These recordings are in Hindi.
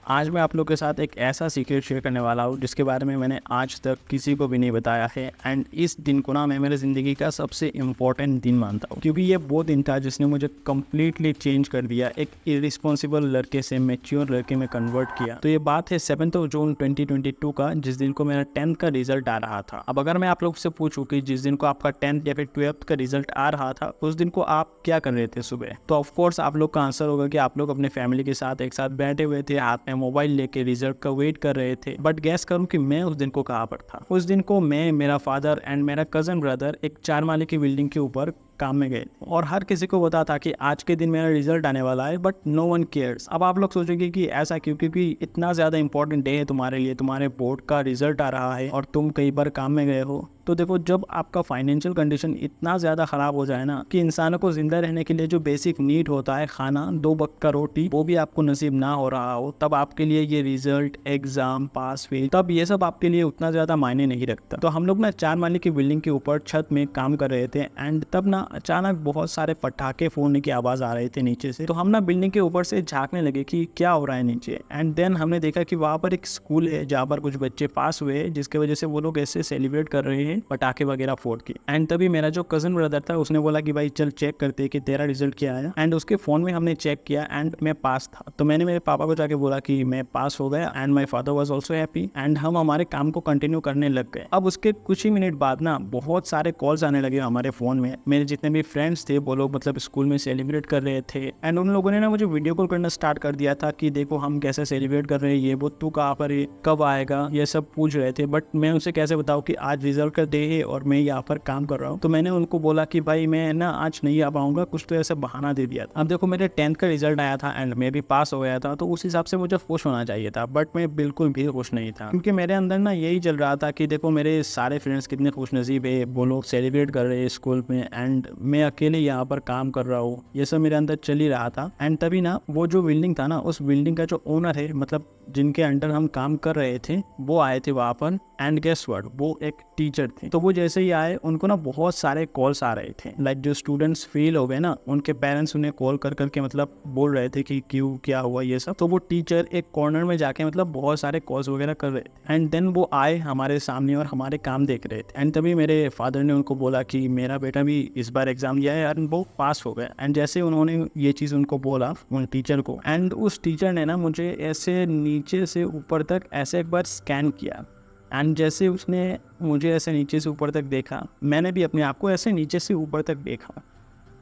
आज मैं आप लोग के साथ एक ऐसा सीक्रेट शेयर करने वाला हूँ जिसके बारे में मैंने आज तक किसी को भी नहीं बताया है। एंड इस दिन को ना मैं मेरे ज़िंदगी का सबसे इम्पोर्टेंट दिन मानता हूँ, क्योंकि ये वो दिन था जिसने मुझे कम्प्लीटली चेंज कर दिया। एक इरिस्पॉन्सिबल लड़के से मैच्योर लड़के में कन्वर्ट किया। तो ये बात है 7 जून 2022 का, जिस दिन को मेरा 10th का रिजल्ट आ रहा था। अब अगर मैं आप लोग से पूछूं कि जिस दिन को आपका 10th या फिर 12th का रिजल्ट आ रहा था, उस दिन को आप क्या कर रहे थे सुबह, तो ऑफकोर्स आप लोग का आंसर होगा कि आप लोग अपने फैमिली के साथ एक साथ बैठे हुए थे, हाथ में मोबाइल लेके रिजल्ट का वेट कर रहे थे। बट गैस करूं कि मैं उस दिन को कहाँ पर था। उस दिन को मैं, मेरा फादर एंड मेरा कजन ब्रदर एक 4 माले की बिल्डिंग के ऊपर काम में गए और हर किसी को पता था कि आज के दिन मेरा रिजल्ट आने वाला है, बट नो वन केयर्स। अब आप लोग सोचेंगे कि ऐसा क्यों, क्योंकि इतना ज़्यादा इंपॉर्टेंट डे है तुम्हारे लिए, तुम्हारे बोर्ड का रिजल्ट आ रहा है और तुम कई बार काम में गए हो। तो देखो, जब आपका फाइनेंशियल कंडीशन इतना ज़्यादा ख़राब हो जाए ना कि इंसानों को ज़िंदा रहने के लिए जो बेसिक नीड होता है, खाना, 2 वक्त का रोटी, वो भी आपको नसीब ना हो रहा हो, तब आपके लिए ये रिजल्ट, एग्ज़ाम, पास फेल, तब ये सब आपके लिए उतना ज़्यादा मायने नहीं रखता। तो हम लोग ना 4 माले की बिल्डिंग के ऊपर छत में काम कर रहे थे एंड तब ना अचानक बहुत सारे पटाखे फोड़ने की आवाज़ आ रहे थे नीचे से। तो हम ना बिल्डिंग के ऊपर से झांकने लगे कि क्या हो रहा है नीचे। एंड देन हमने देखा कि वहाँ पर एक स्कूल है जहाँ पर कुछ बच्चे पास हुए, जिसकी वजह से वो लोग ऐसे सेलिब्रेट कर रहे हैं पटाखे वगैरह फोड़ के। एंड तभी मेरा जो कजन ब्रदर था उसने बोला कि भाई चल चेक करते कि तेरा रिजल्ट क्या आया। एंड उसके फोन में हमने चेक किया एंड मैं पास था। तो मैंने मेरे पापा को जाके बोला कि मैं पास हो गया and my father was also happy and हम हमारे काम को कंटिन्यू करने लग गए। अब उसके कुछ ही मिनट बाद ना बहुत सारे कॉल्स आने लगे हमारे फोन में। मेरे जितने भी फ्रेंड्स थे वो लोग मतलब स्कूल में सेलिब्रेट कर रहे थे एंड उन लोगों ने ना मुझे वीडियो कॉल करना स्टार्ट कर दिया था कि देखो हम कैसे सेलिब्रेट कर रहे हैं, ये वो, तू कहाँ पर है, कब आएगा, ये सब पूछ रहे थे। बट मैं उनसे कैसे बताऊँ कि आज रिजल्ट का डे है और मैं यहाँ पर काम कर रहा हूँ। तो मैंने उनको बोला कि भाई मैं ना आज नहीं आ पाऊंगा, कुछ तो ऐसा बहाना दे दिया था। अब देखो, मेरे 10th का रिजल्ट आया था एंड मैं भी पास हो गया था, तो उस हिसाब से मुझे खुश होना चाहिए था। बट मैं बिल्कुल भी खुश नहीं था, क्योंकि मेरे अंदर ना यही चल रहा था कि देखो मेरे सारे फ्रेंड्स कितने खुश नसीब है, वो लोग सेलिब्रेट कर रहे हैं स्कूल में एंड मैं अकेले यहाँ पर काम कर रहा हूँ। ये सब मेरे अंदर चल ही रहा था। एंड तभी ना वो जो बिल्डिंग था ना, उस बिल्डिंग का जो ओनर है, मतलब जिनके अंडर हम काम कर रहे थे, वो आए थे वहाँ पर। एंड गेस व्हाट, वो एक टीचर थे। तो वो जैसे ही आए, उनको ना बहुत सारे कॉल्स आ रहे थे। लाइक जो स्टूडेंट्स फेल हो गए ना, उनके पेरेंट्स उन्हें कॉल कर करके मतलब बोल रहे थे कि क्यों, क्या हुआ, ये सब। तो वो टीचर एक कॉर्नर में जाके मतलब बहुत सारे कॉल्स वगैरह कर रहे थे। एंड देन वो आए हमारे सामने और हमारे काम देख रहे थे। एंड तभी मेरे फादर ने उनको बोला कि मेरा बेटा भी इस बार एग्जाम दिया है एंड वो पास हो गया। एंड जैसे उन्होंने ये चीज़ उनको बोला, उन टीचर को, एंड उस टीचर ने ना मुझे ऐसे नीचे से ऊपर तक ऐसे एक बार स्कैन किया। एंड जैसे उसने मुझे ऐसे नीचे से ऊपर तक देखा, मैंने भी अपने आप को ऐसे नीचे से ऊपर तक देखा।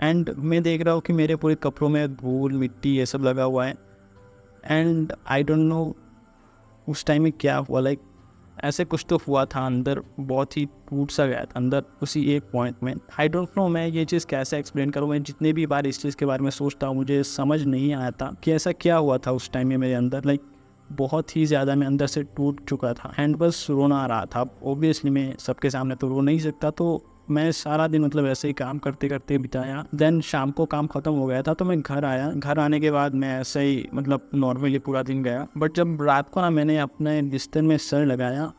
एंड मैं देख रहा हूँ कि मेरे पूरे कपड़ों में धूल, मिट्टी, ये सब लगा हुआ है। एंड आई डोंट नो उस टाइम में क्या हुआ। लाइक ऐसे कुछ तो हुआ था अंदर, बहुत ही टूट सा गया था अंदर उसी एक पॉइंट में। आई डोंट नो मैं ये चीज़ कैसे एक्सप्लेन करूँ। मैं जितने भी बार इस चीज़ के बारे में सोचता हूँ, मुझे समझ नहीं आता कि ऐसा क्या हुआ था उस टाइम में मेरे अंदर। लाइक बहुत ही ज़्यादा मैं अंदर से टूट चुका था एंड बस रोना आ रहा था। ऑब्वियसली मैं सबके सामने तो रो नहीं सकता, तो मैं सारा दिन मतलब ऐसे ही काम करते करते बिताया। देन शाम को काम ख़त्म हो गया था तो मैं घर आया। घर आने के बाद मैं ऐसे ही मतलब नॉर्मली पूरा दिन गया। बट जब रात को ना मैंने अपने बिस्तर में सर लगाया,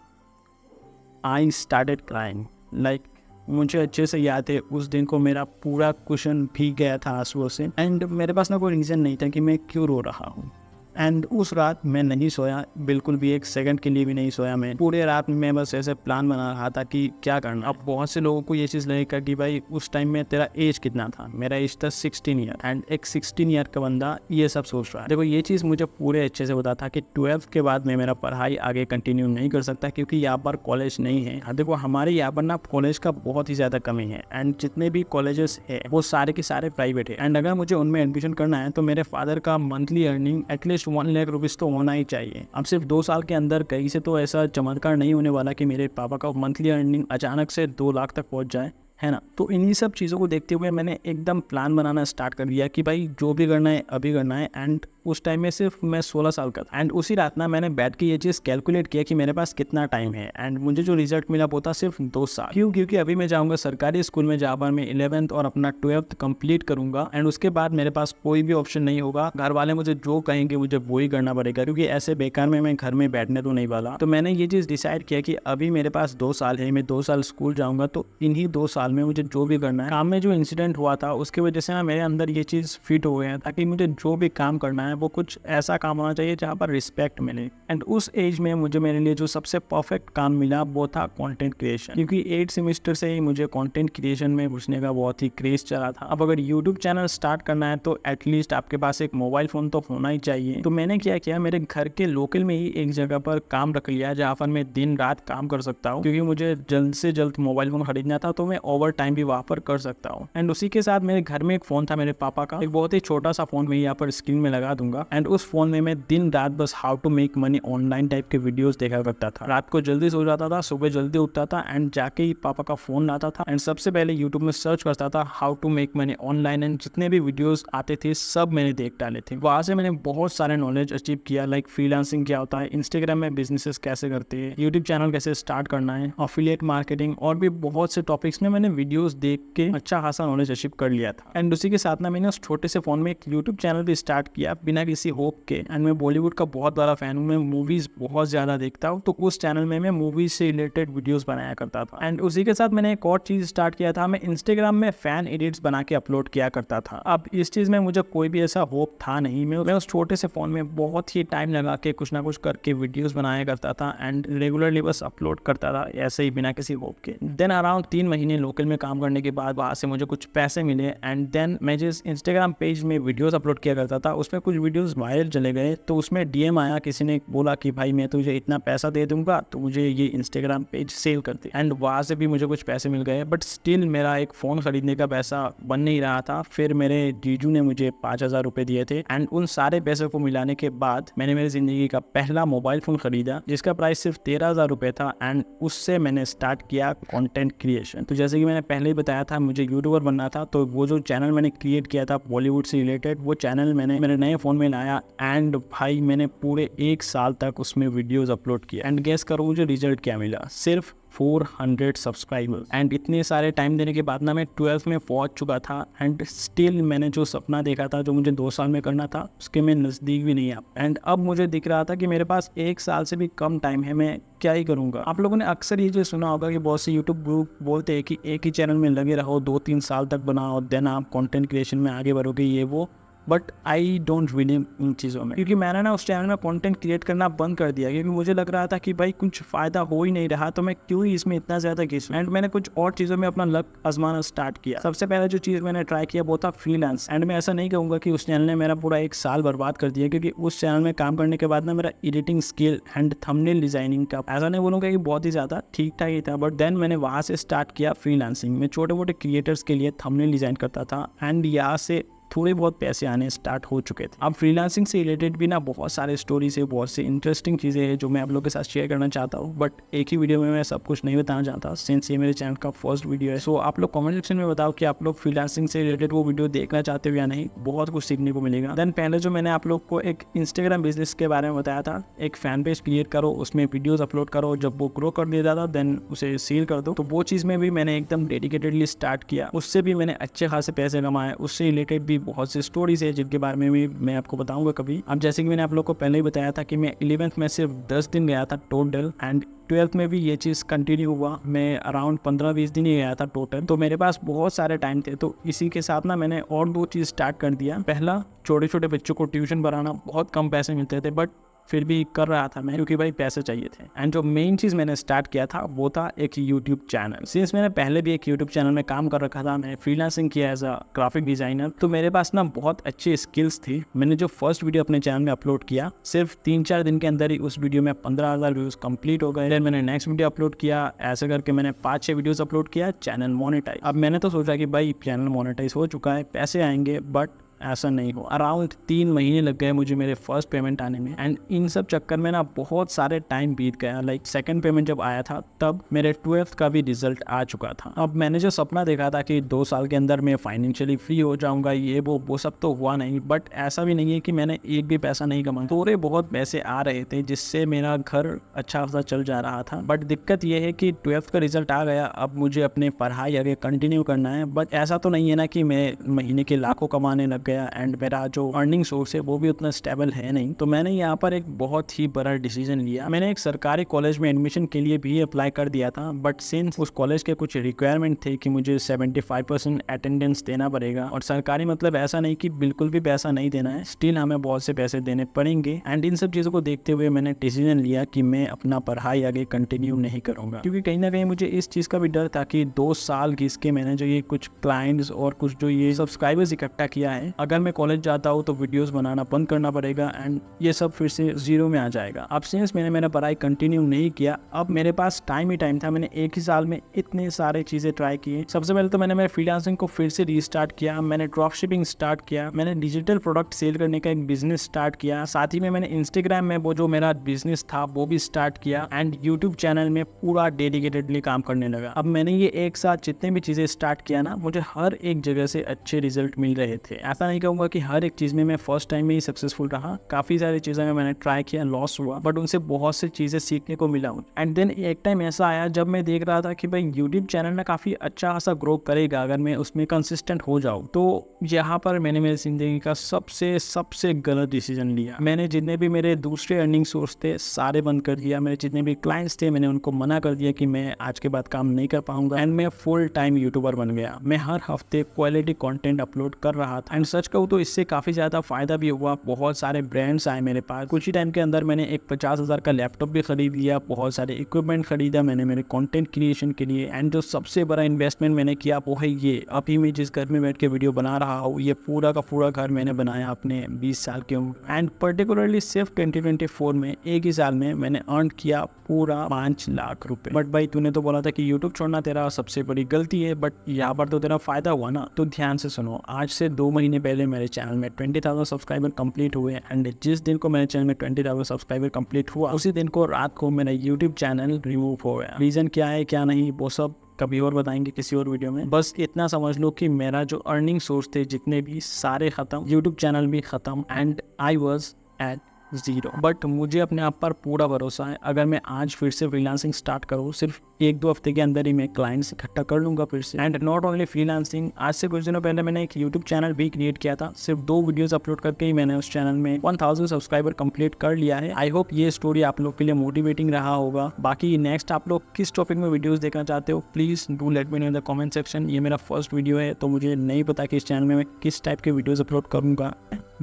आई स्टार्टेड क्राइंग। लाइक मुझे अच्छे से याद है उस दिन को मेरा पूरा कुशन भीग गया था आंसुओं से। एंड मेरे पास ना कोई रीज़न नहीं था कि मैं क्यों रो रहा हूँ। एंड उस रात मैं नहीं सोया, बिल्कुल भी एक सेकंड के लिए भी नहीं सोया। मैं पूरे रात में मैं बस ऐसे प्लान बना रहा था कि क्या करना। अब बहुत से लोगों को ये चीज़ लगेगा कि भाई उस टाइम में तेरा एज कितना था। मेरा एज था 16 ईयर एंड एक 16 ईयर का बंदा ये सब सोच रहा है। देखो, ये चीज़ मुझे पूरे अच्छे से पता था कि 12th के बाद मैं मेरा पढ़ाई आगे कंटिन्यू नहीं कर सकता, क्योंकि यहाँ पर कॉलेज नहीं है। देखो, हमारे यहाँ पर ना कॉलेज का बहुत ही ज़्यादा कमी है एंड जितने भी कॉलेजेस है वो सारे के सारे प्राइवेट है। एंड अगर मुझे उनमें एडमिशन करना है तो मेरे फादर का monthly earning at least 1 lakh rupees तो होना ही चाहिए। अब सिर्फ 2 साल के अंदर कहीं से तो ऐसा चमत्कार नहीं होने वाला कि मेरे पापा का मंथली अर्निंग अचानक से 2 लाख तक पहुंच जाए, है ना। तो इन्हीं सब चीज़ों को देखते हुए मैंने एकदम प्लान बनाना स्टार्ट कर दिया कि भाई जो भी करना है अभी करना है। एंड उस टाइम में सिर्फ मैं 16 साल का था। एंड उसी रात ना मैंने बैठ के ये चीज़ कैलकुलेट किया कि मेरे पास कितना टाइम है। एंड मुझे जो रिजल्ट मिला वो था सिर्फ 2 साल। क्यों? क्योंकि अभी मैं जाऊँगा सरकारी स्कूल में जहाँ पर मैं 11th और अपना 12th कंप्लीट करूँगा। एंड उसके बाद मेरे पास कोई भी ऑप्शन नहीं होगा। घर वाले मुझे जो कहेंगे मुझे वो ही करना पड़ेगा, क्योंकि ऐसे बेकार में मैं घर में बैठने तो नहीं वाला। तो मैंने ये चीज़ डिसाइड किया कि अभी मेरे पास 2 साल है, मैं 2 साल स्कूल जाऊँगा, तो इन्हीं 2 साल में मुझे जो भी करना है। काम में जो इंसिडेंट हुआ था उसकी वजह से ना मेरे अंदर ये चीज़ फिट हो गया था कि मुझे जो भी काम करना है है वो कुछ ऐसा काम होना चाहिए जहाँ पर रिस्पेक्ट मिले। एंड उस एज में मुझे मेरे लिए जो सबसे परफेक्ट काम मिला वो था कंटेंट क्रिएशन, क्योंकि 8 सेमेस्टर से ही मुझे कंटेंट क्रिएशन में घुसने का बहुत ही क्रेज चला था। अब अगर यूट्यूब चैनल स्टार्ट करना है तो एटलीस्ट आपके पास एक मोबाइल फोन तो होना ही चाहिए। तो मैंने क्या किया, मेरे घर के लोकल में ही एक जगह पर काम रख लिया जहाँ पर मैं दिन रात काम कर सकता हूँ, क्योंकि मुझे जल्द से जल्द मोबाइल फोन खरीदना था तो मैं ओवर टाइम भी वहाँ पर कर सकता हूँ। एंड उसी के साथ मेरे घर में एक फोन था मेरे पापा का, एक बहुत ही छोटा सा फोन मैं यहाँ पर स्क्रीन में लगा दूंगा। एंड उस फोन में मैं दिन रात बस how to make money online type के वीडियोस देखा करता था। रात को जल्दी सो जाता था, सुबह जल्दी उठता था एंड जाके ही पापा का फोन लाता था एंड सबसे पहले यूट्यूब में सर्च करता था how to make money online. And जितने भी वीडियोस आते थे सब मैंने देख डाले थे। वहां से मैंने बहुत सारे नॉलेज अचीव किया, लाइक फ्रीलांसिंग क्या होता है, इंस्टाग्राम में बिजनेसेस कैसे करते हैं, यूट्यूब चैनल कैसे स्टार्ट करना है, एफिलिएट मार्केटिंग और भी बहुत से टॉपिक्स में मैंने वीडियोस देख के अच्छा खासा नॉलेज अचीव कर लिया था। एंड उसी के साथ ना मैंने उस छोटे से फोन में एक यूट्यूब चैनल भी स्टार्ट किया बिना किसी होप के। एंड मैं बॉलीवुड का बहुत बड़ा फैन हूँ, मैं मूवीज बहुत ज्यादा देखता हूँ, तो उस चैनल में मैं मूवीज से रिलेटेड वीडियोस बनाया करता था। एंड उसी के साथ मैंने एक और चीज स्टार्ट किया था, मैं इंस्टाग्राम में फैन एडिट्स बना के अपलोड किया करता था। अब इस चीज में मुझे कोई भी ऐसा होप था नहीं, मैं उस छोटे से फोन में बहुत ही टाइम लगा के कुछ ना कुछ करके वीडियोस बनाया करता था एंड रेगुलरली बस अपलोड करता था ऐसे ही बिना किसी होप के। देन अराउंड 3 महीने लोकल में काम करने के बाद वहां से मुझे कुछ पैसे मिले एंड देन मैं जिस इंस्टाग्राम पेज में वीडियोस अपलोड किया करता था उसमें कुछ वीडियोस वायरल चले गए। तो उसमें डीएम आया, किसी ने बोला कि भाई मैं तुझे इतना पैसा दे दूंगा तो मुझे ये इंस्टाग्राम पेज सेल कर दे। एंड वहां से भी मुझे कुछ पैसे मिल गए, बट स्टिल मेरा एक फोन खरीदने का पैसा बन नहीं रहा था। फिर मेरे जीजू ने मुझे 5,000 रुपए दिए थे एंड उन सारे पैसे को मिलाने के बाद मैंने मेरी जिंदगी का पहला मोबाइल फोन खरीदा जिसका प्राइस सिर्फ 13,000 रुपए था। एंड उससे मैंने स्टार्ट किया कंटेंट क्रिएशन। तो जैसे कि मैंने पहले ही बताया था मुझे यूट्यूबर बनना था, तो वो जो चैनल मैंने क्रिएट किया था बॉलीवुड से रिलेटेड, वो चैनल मैंने मेरे नए फोन में लाया एंड भाई मैंने पूरे 1 साल तक उसमें वीडियोस अपलोड किया। एंड गेस करो मुझे रिजल्ट क्या मिला, सिर्फ 400 सब्सक्राइबर्स। एंड इतने सारे टाइम देने के बाद ना मैं 12th में पहुंच चुका था एंड स्टिल मैंने जो सपना देखा था जो मुझे 2 साल में करना था उसके मैं नज़दीक भी नहीं आ। एंड अब मुझे दिख रहा था कि मेरे पास 1 साल से भी कम टाइम है, मैं क्या ही करूंगा। आप लोगों ने अक्सर ये जो सुना होगा कि बहुत से यूट्यूब ग्रुप बोलते हैं कि एक ही चैनल में लगे रहो, 2-3 साल तक बनाओ, देन आप कंटेंट क्रिएशन में आगे बढ़ोगे, ये वो। But I don't believe in चीज़ों में, क्योंकि मैंने ना उस चैनल में कंटेंट क्रिएट करना बंद कर दिया क्योंकि मुझे लग रहा था कि भाई कुछ फ़ायदा हो ही नहीं रहा, तो मैं क्यों ही इसमें इतना ज़्यादा घिसूं। एंड मैंने कुछ और चीज़ों में अपना लक आजमाना स्टार्ट किया। सबसे पहले जो चीज़ मैंने ट्राई किया वो था फ्रीलांस। एंड मैं ऐसा नहीं कहूँगा कि उस चैनल ने मेरा पूरा 1 साल बर्बाद कर दिया, क्योंकि उस चैनल में काम करने के बाद ना मेरा editing skill and thumbnail designing का ऐसा नहीं बोलूँगा कि बहुत ही ज़्यादा ठीक ठाक ही था, बट देन मैंने वहाँ से स्टार्ट किया फ्रीलांसिंग। मैं छोटे मोटे क्रिएटर्स के लिए थंबनेल डिज़ाइन करता था एंड यहाँ से थोड़े बहुत पैसे आने स्टार्ट हो चुके थे। अब फ्रीलांसिंग से रिलेटेड भी ना बहुत सारे स्टोरीज है, बहुत सी इंटरेस्टिंग चीज़ें हैं जो मैं आप लोगों के साथ शेयर करना चाहता हूँ, बट एक ही वीडियो में मैं सब कुछ नहीं बताना चाहता सिंस ये मेरे चैनल का फर्स्ट वीडियो है। सो आप लोग कमेंट सेक्शन में बताओ कि आप लोग फ्रीलांसिंग से रिलेटेड वो वीडियो देखना चाहते हो या नहीं, बहुत कुछ सीखने को मिलेगा। देन पहले जो मैंने आप लोग को एक इंस्टाग्राम बिजनेस के बारे में बताया था, एक फैन पेज क्रिएट करो, उसमें वीडियोज अपलोड करो, जब वो ग्रो कर दिया था देन उसे सील कर दो। तो वो चीज़ में भी मैंने एकदम डेडिकेटेडली स्टार्ट किया, उससे भी मैंने अच्छे खासे पैसे कमाए। उससे रिलेटेड भी बहुत सी स्टोरीज है जिनके बारे में भी मैं आपको बताऊंगा कभी। अब जैसे कि मैंने आप लोग को पहले ही बताया था कि मैं 11th में सिर्फ 10 दिन गया था टोटल, एंड 12th में भी ये चीज़ कंटिन्यू हुआ, मैं अराउंड 15-20 दिन ही गया था टोटल। तो मेरे पास बहुत सारे टाइम थे, तो इसी के साथ ना मैंने और 2 चीज़ स्टार्ट कर दिया। पहला, छोटे छोटे बच्चों को ट्यूशन पढ़ाना, बहुत कम पैसे मिलते थे बट फिर भी कर रहा था मैं क्योंकि भाई पैसे चाहिए थे। एंड जो मेन चीज़ मैंने स्टार्ट किया था वो था एक यूट्यूब चैनल। सिंस मैंने पहले भी एक यूट्यूब चैनल में काम कर रखा था, मैं फ्रीलांसिंग किया एज अ ग्राफिक डिज़ाइनर, तो मेरे पास ना बहुत अच्छी स्किल्स थी। मैंने जो फर्स्ट वीडियो अपने चैनल में अपलोड किया, सिर्फ 3-4 दिन के अंदर ही उस वीडियो में 15,000 व्यूज़ कंप्लीट हो गए। फिर मैंने नेक्स्ट वीडियो अपलोड किया, ऐसे करके मैंने 5-6 वीडियोज़ अपलोड किया, चैनल मोनेटाइज। अब मैंने तो सोचा कि भाई चैनल मोनेटाइज हो चुका है, पैसे आएंगे, बट ऐसा नहीं हो। अराउंड 3 महीने लग गए मुझे मेरे फर्स्ट पेमेंट आने में, एंड इन सब चक्कर में ना बहुत सारे टाइम बीत गया। लाइक सेकंड पेमेंट जब आया था तब मेरे 12th का भी रिजल्ट आ चुका था। अब मैंने जो सपना देखा था कि 2 साल के अंदर मैं फाइनेंशियली फ्री हो जाऊंगा, ये वो सब तो हुआ नहीं। बट ऐसा भी नहीं है कि मैंने एक भी पैसा नहीं कमाया, थोड़े बहुत पैसे आ रहे थे जिससे मेरा घर अच्छा खासा चल जा रहा था। बट दिक्कत ये है कि 12th का रिजल्ट आ गया, अब मुझे अपने पढ़ाई आगे कंटिन्यू करना है। बट ऐसा तो नहीं है ना कि मैं महीने के लाखों कमाने लग गया एंड मेरा जो अर्निंग सोर्स है वो भी उतना स्टेबल है नहीं, तो मैंने यहाँ पर एक बहुत ही बड़ा डिसीजन लिया। मैंने एक सरकारी कॉलेज में एडमिशन के लिए भी अप्लाई कर दिया था, बट सिंस उस कॉलेज के कुछ रिक्वायरमेंट थे कि मुझे 75% अटेंडेंस देना पड़ेगा, और सरकारी मतलब ऐसा नहीं कि बिल्कुल भी पैसा नहीं देना है, स्टिल हमें बहुत से पैसे देने पड़ेंगे। एंड इन सब चीज़ों को देखते हुए मैंने डिसीजन लिया कि मैं अपना पढ़ाई आगे कंटिन्यू नहीं करूँगा, क्योंकि कहीं ना कहीं मुझे इस चीज़ का भी डर था कि 2 साल घिस के मैंने जो ये कुछ क्लाइंट्स और कुछ जो ये सब्सक्राइबर्स इकट्ठा किया है, अगर मैं कॉलेज जाता हूँ तो वीडियोस बनाना बंद करना पड़ेगा एंड ये सब फिर से जीरो में आ जाएगा। अब सिंस मैंने मेरा पढ़ाई कंटिन्यू नहीं किया, अब मेरे पास टाइम ही टाइम था। मैंने एक ही साल में इतने सारे चीज़ें ट्राई किए। सबसे पहले तो मैंने मेरे फ्रीलांसिंग को फिर से रीस्टार्ट किया, मैंने ड्रॉप शिपिंग स्टार्ट किया, मैंने डिजिटल प्रोडक्ट सेल करने का एक बिजनेस स्टार्ट किया, साथ ही में मैंने इंस्टाग्राम में वो जो मेरा बिजनेस था वो भी स्टार्ट किया एंड यूट्यूब चैनल में पूरा डेडिकेटेडली काम करने लगा। अब मैंने ये एक साथ जितने भी चीज़ें स्टार्ट किया ना, मुझे हर एक जगह से अच्छे रिजल्ट मिल रहे थे। ऐसा नहीं कहूँगा कि हर एक चीज़ में मैं फर्स्ट टाइम में ही सक्सेसफुल रहा, काफ़ी सारी चीज़ें में मैंने ट्राई किया, लॉस हुआ, बट उनसे बहुत सी चीज़ें सीखने को मिला। एंड देन एक टाइम ऐसा आया जब मैं देख रहा था कि भाई यूट्यूब चैनल ना काफ़ी अच्छा खासा ग्रो करेगा अगर मैं उसमें कंसिस्टेंट हो जाऊँ। तो यहाँ पर मैंने मेरी ज़िंदगी का सबसे गलत डिसीजन लिया। मैंने जितने भी मेरे दूसरे अर्निंग सोर्स थे सारे बंद कर दिया, मेरे जितने भी क्लाइंट्स थे मैंने उनको मना कर दिया कि मैं आज के बाद काम नहीं कर पाऊंगा, एंड मैं फुल टाइम यूट्यूबर बन गया। मैं हर हफ्ते क्वालिटी कंटेंट अपलोड कर रहा था एंड सच कहूँ तो इससे काफ़ी ज़्यादा फायदा भी हुआ। बहुत सारे ब्रांड्स आए मेरे पास, कुछ ही टाइम के अंदर मैंने एक 50,000 का लैपटॉप भी खरीद लिया, बहुत सारे इक्विपमेंट खरीदा मैंने मेरे कंटेंट क्रिएशन के लिए। एंड जो सबसे बड़ा इन्वेस्टमेंट मैंने किया वो है ये, अभी मैं जिस घर में बैठ के वीडियो बना रहा हूँ, ये पूरा का पूरा घर मैंने बनाया अपने 20 साल की उम्र। एंड पर्टिकुलरली सिर्फ 2024 में एक ही साल में मैंने अर्न किया पूरा 5 लाख रुपए। बट भाई तूने तो बोला था कि यूट्यूब छोड़ना तेरा सबसे बड़ी गलती है, बट यहाँ पर तो तेरा फायदा हुआ ना। तो ध्यान से सुनो, आज से 2 महीने पहले मेरे चैनल में 20,000 सब्सक्राइबर कंप्लीट हुए एंड जिस दिन को मेरे चैनल में 20,000 सब्सक्राइबर कंप्लीट हुआ उसी दिन को रात को मेरा यूट्यूब चैनल रिमूव हो गया। रीजन क्या है क्या नहीं वो सब कभी और बताएंगे किसी और वीडियो में। बस इतना समझ लो कि मेरा जो अर्निंग सोर्स थे जितने भी सारे खत्म, यूट्यूब चैनल भी खत्म and I was at 0। But मुझे अपने आप पर पूरा भरोसा है, अगर मैं आज फिर से फ्रीलांसिंग स्टार्ट करूँ सिर्फ 1-2 हफ्ते के अंदर ही मैं क्लाइंट्स इकट्ठा कर लूँगा फिर से। एंड नॉट ओनली फ्रीलांसिंग, आज से कुछ दिनों पहले मैंने एक यूट्यूब चैनल भी क्रिएट किया था, सिर्फ 2 वीडियोस अपलोड करके ही मैंने उस चैनल में 1000 सब्सक्राइबर कंप्लीट कर लिया है। आई होप ये स्टोरी आप लोग के लिए मोटिवेटिंग रहा होगा। बाकी नेक्स्ट आप लोग किस टॉपिक में वीडियोस देखना चाहते हो please do let me know in the comment section. ये मेरा फर्स्ट वीडियो है तो मुझे नहीं पता कि इस चैनल में मैं किस टाइप के वीडियोज़ अपलोड करूँगा।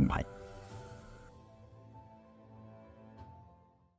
बाय।